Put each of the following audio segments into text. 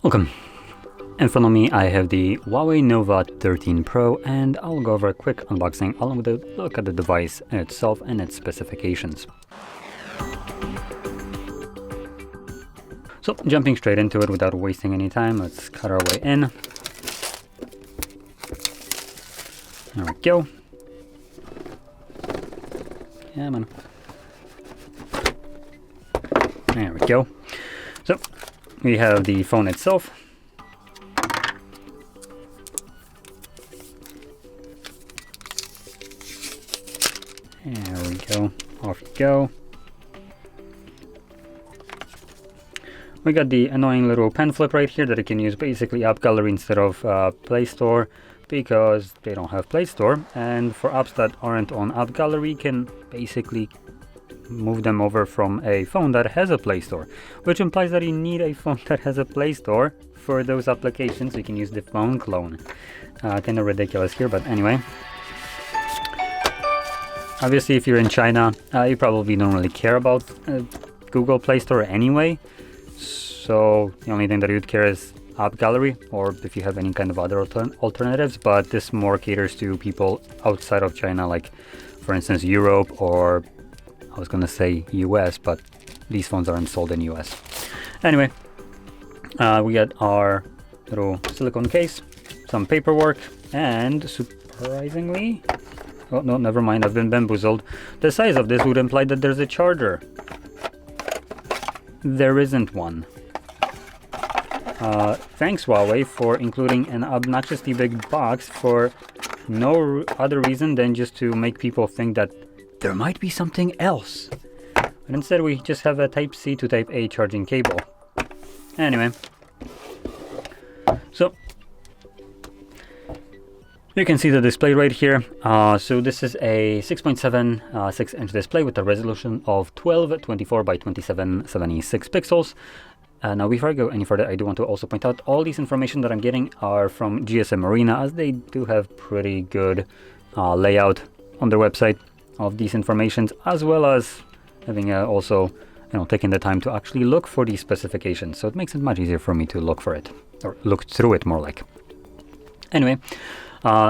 Welcome. In front of me I have the Huawei Nova 13 Pro, and I'll go over a quick unboxing along with a look at the device itself and its specifications. So jumping straight into it without wasting any time, let's cut our way in. There we go. Yeah, man. There we go. So we have the phone itself. There we go. Off you go. We got the annoying little pen flip right here that you can use basically App Gallery instead of Play Store, because they don't have Play Store, and for apps that aren't on App Gallery, you can basically move them over from a phone that has a Play Store, which implies that you need a phone that has a Play Store for those applications so you can use the phone clone. Kind of ridiculous here, but anyway. Obviously, if you're in China, you probably don't really care about Google Play Store anyway, so the only thing that you'd care is App Gallery, or if you have any kind of other alternatives, but this more caters to people outside of China, like for instance Europe, or I was gonna say US, but these phones aren't sold in US. Anyway, we got our little silicone case, some paperwork, and surprisingly, oh no, never mind, I've been bamboozled. The size of this would imply that there's a charger. There isn't one. Thanks Huawei for including an obnoxiously big box for no other reason than just to make people think that there might be something else. But instead we just have a Type-C to Type-A charging cable. Anyway, so you can see the display right here. So this is a 6.76-inch display with a resolution of 1224 by 2776 pixels. Now before I go any further, I do want to also point out all these information that I'm getting are from GSM Arena, as they do have pretty good layout on their website of these informations, as well as having also taking the time to actually look for these specifications. So it makes it much easier for me to look for it, or look through it more like. Anyway,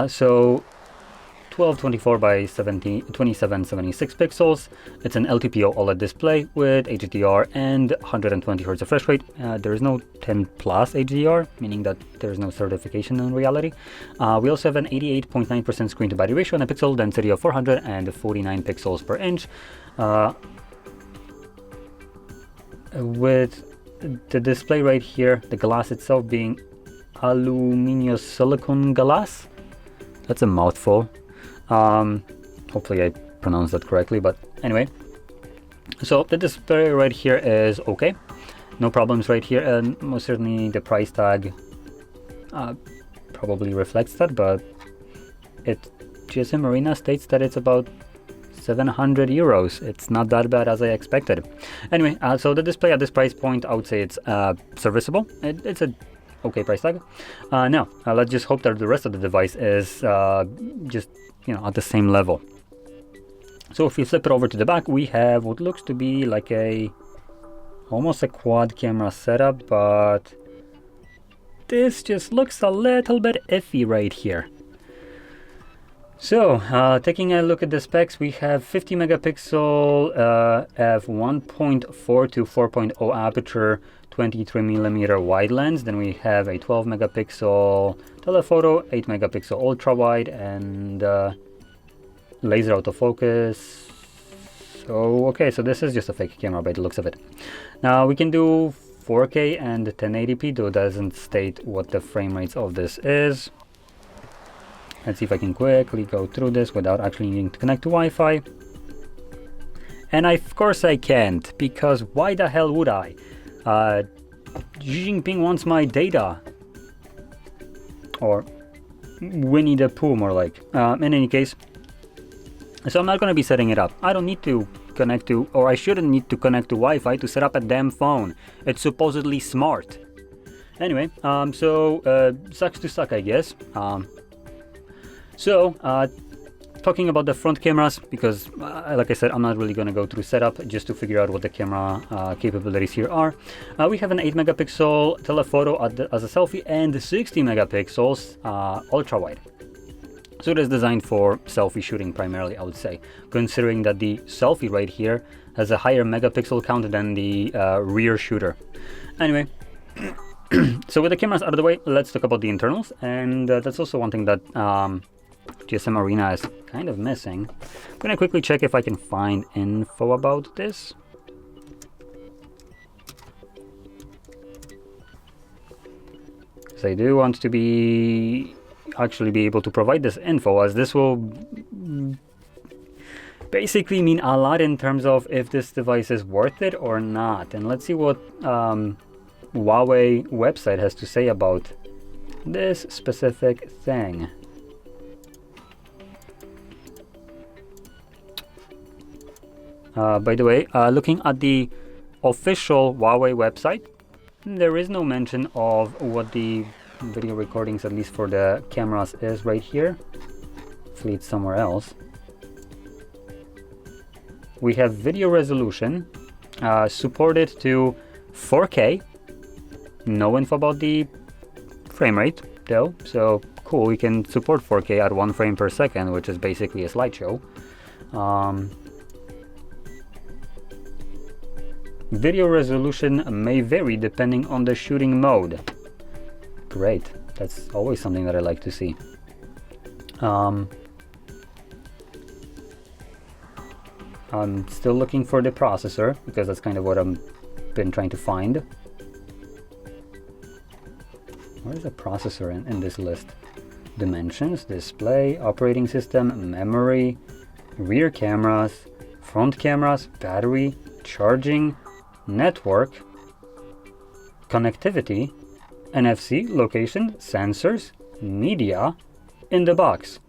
so 1224 by 2776 pixels. It's an LTPO OLED display with HDR and 120 Hz refresh rate. There is no 10 plus HDR, meaning that there is no certification in reality. We also have an 88.9% screen to body ratio and a pixel density of 449 pixels per inch. With the display right here, the glass itself being aluminum silicone glass. That's a mouthful. Hopefully I pronounced that correctly, but anyway. So the display right here is okay. No problems right here, and most certainly the price tag probably reflects that, but GSM Arena states that it's about 700 euros. It's not that bad as I expected. Anyway, so the display at this price point, I would say it's serviceable. It's a okay price tag. Now let's just hope that the rest of the device is just at the same level. So if you flip it over to the back, we have what looks to be like almost a quad camera setup, but this just looks a little bit iffy right here. So taking a look at the specs, we have 50 megapixel f1.4 to 4.0 aperture, 23mm wide lens. Then we have a 12 megapixel telephoto, 8 megapixel ultra wide, and laser autofocus. So okay, so this is just a fake camera by the looks of it. Now we can do 4K and 1080p, though it doesn't state what the frame rates of this is. Let's see if I can quickly go through this without actually needing to connect to Wi-Fi. And of course I can't, because why the hell would I? Xi Jinping wants my data. Or Winnie the Pooh, more like. In any case, so I'm not going to be setting it up. I don't need to connect to, or I shouldn't need to connect to Wi-Fi to set up a damn phone. It's supposedly smart. Anyway, so sucks to suck, I guess. So talking about the front cameras, because like I said, I'm not really going to go through setup just to figure out what the camera capabilities here are. We have an 8 megapixel telephoto as a selfie and 60 megapixels ultra wide. So it is designed for selfie shooting primarily, I would say, considering that the selfie right here has a higher megapixel count than the rear shooter. Anyway, so with the cameras out of the way, let's talk about the internals, and that's also one thing that GSM Arena is kind of missing. I'm gonna quickly check if I can find info about this. Because I do want to actually be able to provide this info, as this will basically mean a lot in terms of if this device is worth it or not. And let's see what Huawei website has to say about this specific thing. By the way, looking at the official Huawei website, there is no mention of what the video recordings, at least for the cameras, is right here. Hopefully it's somewhere else. We have video resolution supported to 4K. No info about the frame rate though, so cool, we can support 4K at 1 frame per second, which is basically a slideshow. Video resolution may vary depending on the shooting mode. Great, that's always something that I like to see. I'm still looking for the processor, because that's kind of what I've been trying to find. Where is the processor in this list? Dimensions, display, operating system, memory, rear cameras, front cameras, battery, charging, network, connectivity, NFC, location, sensors, media, in the box.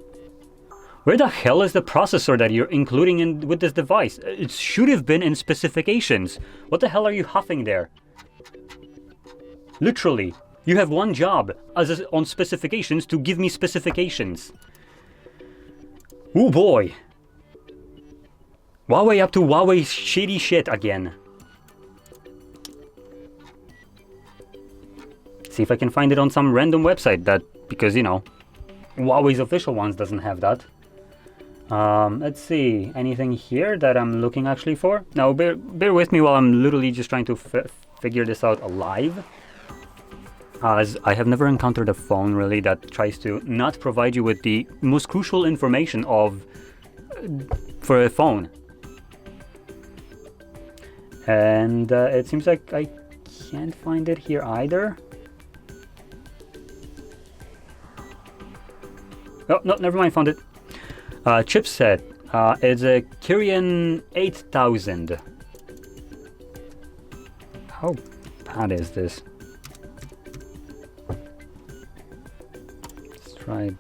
Where the hell is the processor that you're including with this device? It should have been in specifications. What the hell are you huffing there? Literally, you have one job on specifications to give me specifications. Oh boy. Huawei up to Huawei shady shit again. See if I can find it on some random website because you know, Huawei's official ones doesn't have that. Let's see, anything here that I'm looking actually for? Now bear with me while I'm literally just trying to figure this out live. As I have never encountered a phone really that tries to not provide you with the most crucial information for a phone. And it seems like I can't find it here either. Oh, no, never mind, found it. Chipset, it's a Kirin 8000. How bad is this? Let's try.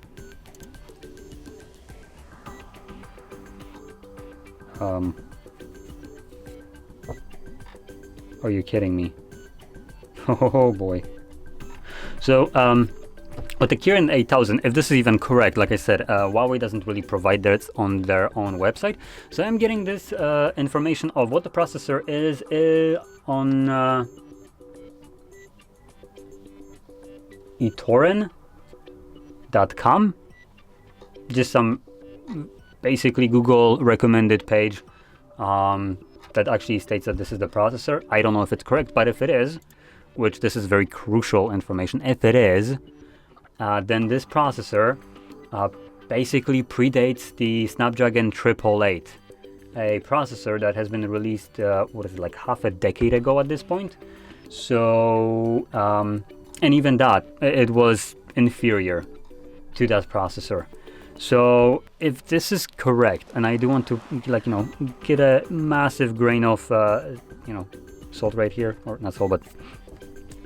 Are you kidding me? Oh boy. So, with the Kirin 8000, if this is even correct, like I said, Huawei doesn't really provide that on their own website. So I'm getting this information of what the processor is on eTorrent.com. Just some basically Google recommended page that actually states that this is the processor. I don't know if it's correct, but if it is, which this is very crucial information, if it is, then this processor basically predates the Snapdragon 888, a processor that has been released, what is it, like half a decade ago at this point. So, and even that, it was inferior to that processor. So if this is correct, and I do want to, like, you know, get a massive grain of, you know, salt right here, or not salt, but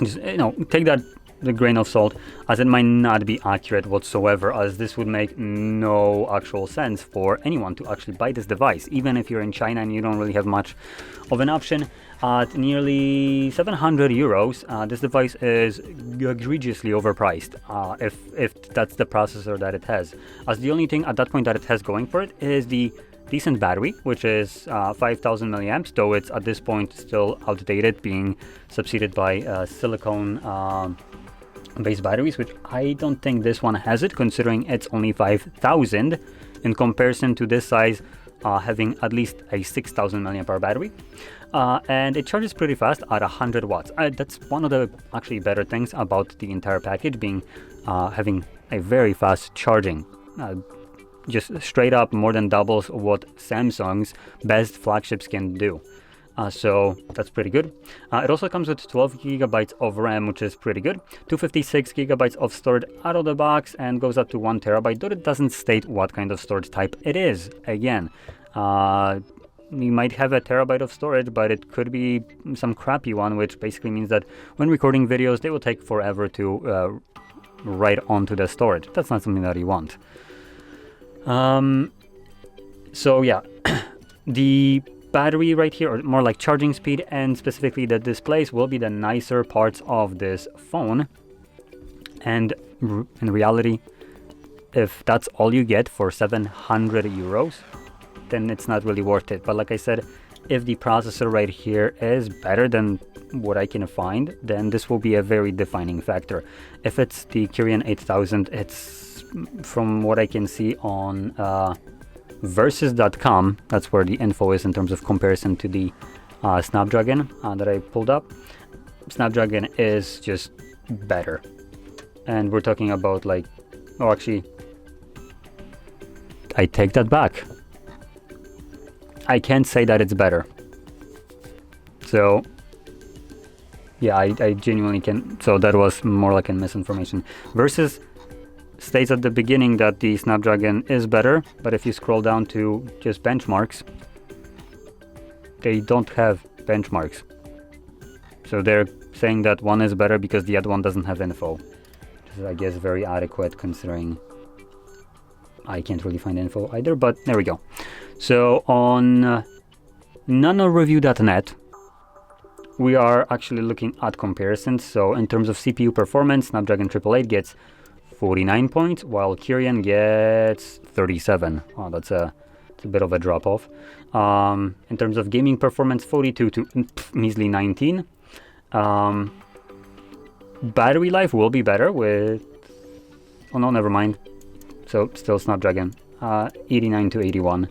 just, you know, take that the grain of salt, as it might not be accurate whatsoever, as this would make no actual sense for anyone to actually buy this device, even if you're in China and you don't really have much of an option. At nearly 700 euros, this device is egregiously overpriced, if that's the processor that it has, as the only thing at that point that it has going for it is the decent battery, which is 5000 milliamps, though it's at this point still outdated, being succeeded by silicone based batteries, which I don't think this one has it, considering it's only 5000 in comparison to this size having at least a 6000 milliamp hour battery, and it charges pretty fast at 100 watts. That's one of the actually better things about the entire package, being having a very fast charging, just straight up more than doubles what Samsung's best flagships can do. So that's pretty good. It also comes with 12 gigabytes of RAM, which is pretty good. 256 gigabytes of storage out of the box, and goes up to 1 terabyte, though it doesn't state what kind of storage type it is. Again, you might have a terabyte of storage, but it could be some crappy one, which basically means that when recording videos, they will take forever to write onto the storage. That's not something that you want. So yeah, the battery right here, or more like charging speed, and specifically the displays, will be the nicer parts of this phone. And in reality, if that's all you get for 700 euros, then it's not really worth it. But like I said, if the processor right here is better than what I can find, then this will be a very defining factor. If it's the Kirin 8000, it's, from what I can see on Versus.com, that's where the info is in terms of comparison to the Snapdragon that I pulled up. Snapdragon is just better, and we're talking about like, oh, actually, I take that back. I can't say that it's better. So yeah, I genuinely can. So that was more like a misinformation. Versus states at the beginning that the Snapdragon is better, but if you scroll down to just benchmarks, they don't have benchmarks. So they're saying that one is better because the other one doesn't have info, which is, I guess, very adequate considering I can't really find info either, but there we go. So on nanoreview.net, we are actually looking at comparisons. So in terms of CPU performance, Snapdragon 888 gets 49 points, while Kirin gets 37. Oh, that's a bit of a drop off. In terms of gaming performance, 42 to measly 19. Battery life will be better with, oh no, never mind. So still Snapdragon, 89 to 81.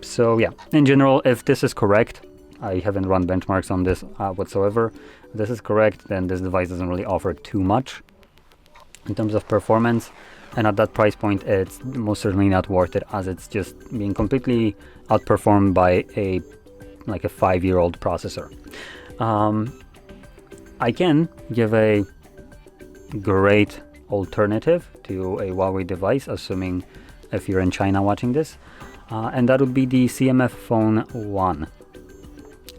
So yeah, in general, if this is correct, I haven't run benchmarks on this whatsoever. If this is correct, then this device doesn't really offer too much in terms of performance, and at that price point it's most certainly not worth it, as it's just being completely outperformed by a 5-year-old processor. I can give a great alternative to a Huawei device, assuming if you're in China watching this, and that would be the CMF Phone 1.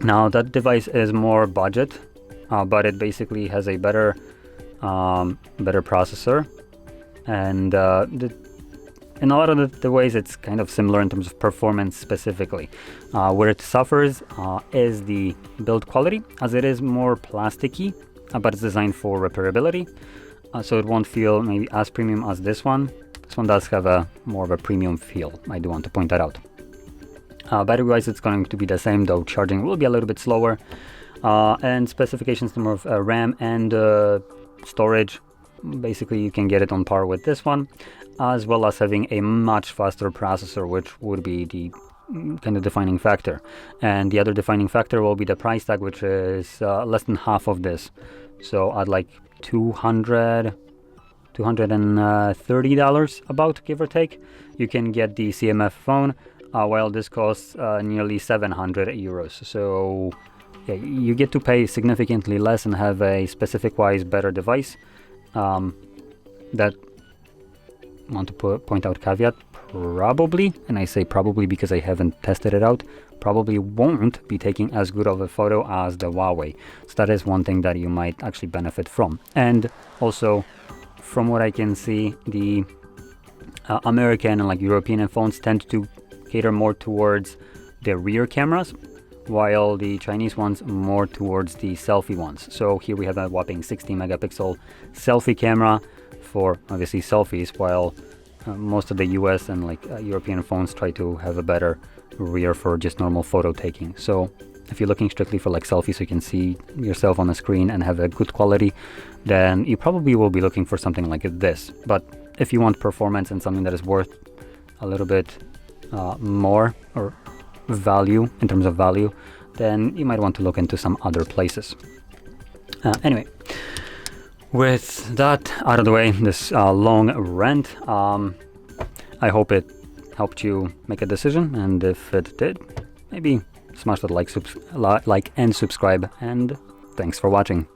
Now that device is more budget, but it basically has a better processor, and in a lot of the ways it's kind of similar in terms of performance specifically. Where it suffers is the build quality, as it is more plasticky, but it's designed for repairability, so it won't feel maybe as premium as this one. This one does have a more of a premium feel, I do want to point that out. Battery wise, it's going to be the same, though charging will be a little bit slower, and specifications in terms of RAM and storage, basically you can get it on par with this one, as well as having a much faster processor, which would be the kind of defining factor. And the other defining factor will be the price tag, which is less than half of this. So at like $230 about, give or take, you can get the CMF phone, while this costs nearly 700 euros. So yeah, you get to pay significantly less and have a specific wise better device that want to point out caveat, probably, and I say probably because I haven't tested it out, probably won't be taking as good of a photo as the Huawei. So that is one thing that you might actually benefit from. And also, from what I can see, the American and like European phones tend to cater more towards the rear cameras, while the Chinese ones more towards the selfie ones. So here we have a whopping 16 megapixel selfie camera for obviously selfies, while most of the US and like European phones try to have a better rear for just normal photo taking. So if you're looking strictly for like selfies so you can see yourself on the screen and have a good quality, then you probably will be looking for something like this. But if you want performance and something that is worth a little bit more or value in terms of value, then you might want to look into some other places. Anyway, with that out of the way, this long rant, I hope it helped you make a decision, and if it did, maybe smash that like and subscribe, and thanks for watching.